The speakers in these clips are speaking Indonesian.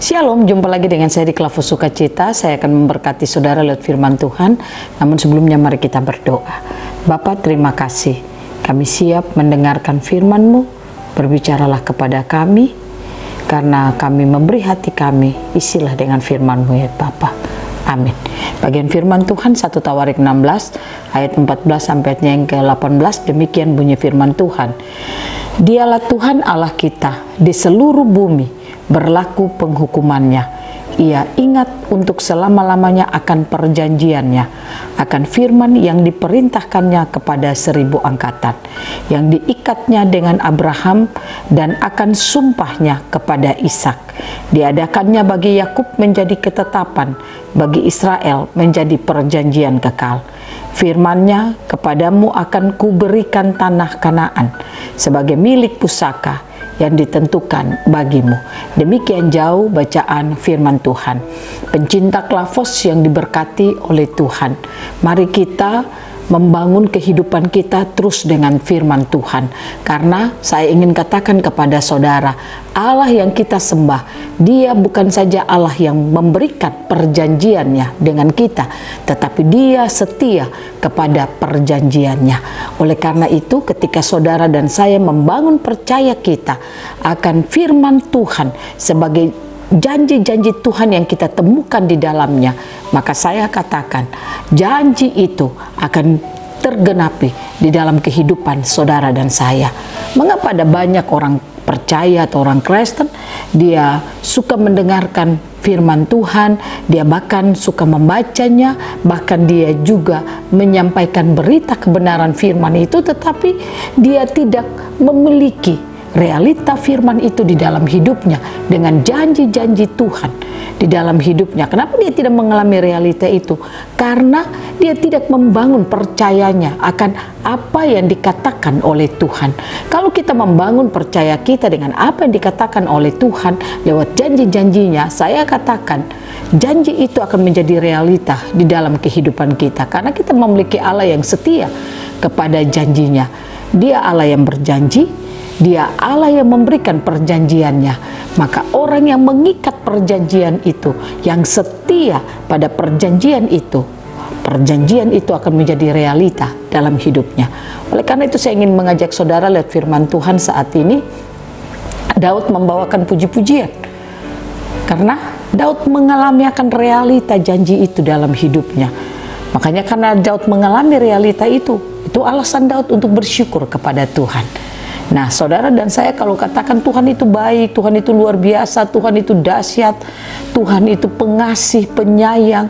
Shalom, jumpa lagi dengan saya di Klavus Sukacita. Saya akan memberkati saudara lewat firman Tuhan. Namun sebelumnya mari kita berdoa. Bapa, terima kasih. Kami siap mendengarkan firman-Mu. Berbicaralah kepada kami, karena kami memberi hati kami. Isilah dengan firman-Mu ya Bapa. Amin. Bagian firman Tuhan 1 Tawarik 16 ayat 14 sampai yang ke-18. Demikian bunyi firman Tuhan. Dialah Tuhan Allah kita di seluruh bumi, berlaku penghukumannya. Ia ingat untuk selama-lamanya akan perjanjiannya, akan firman yang diperintahkannya kepada 1000 angkatan, yang diikatnya dengan Abraham, dan akan sumpahnya kepada Ishak. Diadakannya bagi Yakub menjadi ketetapan, bagi Israel menjadi perjanjian kekal. Firman-Nya, kepadamu akan kuberikan tanah Kanaan sebagai milik pusaka yang ditentukan bagimu. Demikian jauh bacaan firman Tuhan. Pencinta Klavus yang diberkati oleh Tuhan, mari kita membangun kehidupan kita terus dengan firman Tuhan. Karena saya ingin katakan kepada saudara, Allah yang kita sembah, Dia bukan saja Allah yang memberikan perjanjiannya dengan kita, tetapi Dia setia kepada perjanjiannya. Oleh karena itu, ketika saudara dan saya membangun percaya kita akan firman Tuhan sebagai janji-janji Tuhan yang kita temukan di dalamnya, maka saya katakan janji itu akan tergenapi di dalam kehidupan saudara dan saya. Mengapa ada banyak orang percaya atau orang Kristen, dia suka mendengarkan firman Tuhan, dia bahkan suka membacanya, bahkan dia juga menyampaikan berita kebenaran firman itu, tetapi dia tidak memiliki realita firman itu di dalam hidupnya dengan janji-janji Tuhan di dalam hidupnya. Kenapa dia tidak mengalami realita itu? Karena dia tidak membangun percayanya akan apa yang dikatakan oleh Tuhan. Kalau kita membangun percaya kita dengan apa yang dikatakan oleh Tuhan lewat janji-janjinya, saya katakan janji itu akan menjadi realita di dalam kehidupan kita, karena kita memiliki Allah yang setia kepada janjinya. Dia Allah yang berjanji, Dia Allah yang memberikan perjanjiannya. Maka orang yang mengikat perjanjian itu, yang setia pada perjanjian itu akan menjadi realita dalam hidupnya. Oleh karena itu saya ingin mengajak saudara lihat firman Tuhan saat ini. Daud membawakan puji-pujian, karena Daud mengalami akan realita janji itu dalam hidupnya. Makanya karena Daud mengalami realita itu alasan Daud untuk bersyukur kepada Tuhan. Nah, saudara dan saya kalau katakan Tuhan itu baik, Tuhan itu luar biasa, Tuhan itu dahsyat, Tuhan itu pengasih, penyayang,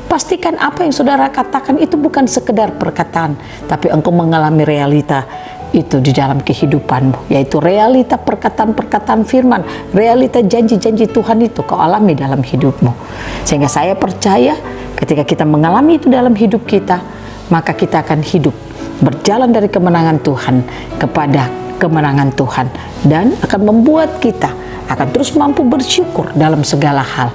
pastikan apa yang saudara katakan itu bukan sekedar perkataan, tapi engkau mengalami realita itu di dalam kehidupanmu, yaitu realita perkataan-perkataan firman, realita janji-janji Tuhan itu kau alami dalam hidupmu. Sehingga saya percaya ketika kita mengalami itu dalam hidup kita, maka kita akan hidup berjalan dari kemenangan Tuhan kepada kemenangan Tuhan, dan akan membuat kita akan terus mampu bersyukur dalam segala hal,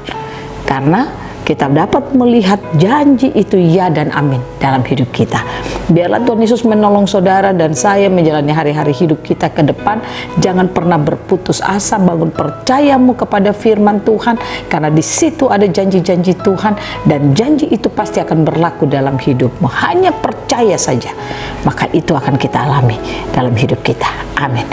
karena kita dapat melihat janji itu ya dan amin dalam hidup kita. Biarlah Tuhan Yesus menolong saudara dan saya menjalani hari-hari hidup kita ke depan. Jangan pernah berputus asa, bangun percayamu kepada firman Tuhan, karena di situ ada janji-janji Tuhan, dan janji itu pasti akan berlaku dalam hidupmu. Hanya percaya saja, maka itu akan kita alami dalam hidup kita. Amin.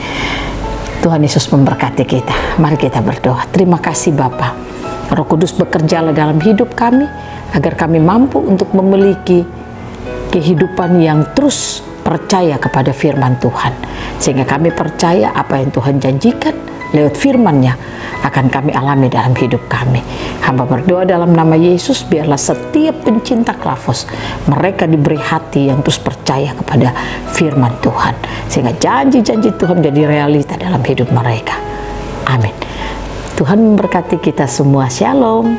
Tuhan Yesus memberkati kita. Mari kita berdoa. Terima kasih Bapa. Roh Kudus bekerjalah dalam hidup kami, agar kami mampu untuk memiliki kehidupan yang terus percaya kepada firman Tuhan, sehingga kami percaya apa yang Tuhan janjikan lewat firman-Nya akan kami alami dalam hidup kami. Hamba berdoa dalam nama Yesus, biarlah setiap pencinta Klavus, mereka diberi hati yang terus percaya kepada firman Tuhan, sehingga janji-janji Tuhan menjadi realita dalam hidup mereka. Amin. Tuhan memberkati kita semua. Shalom.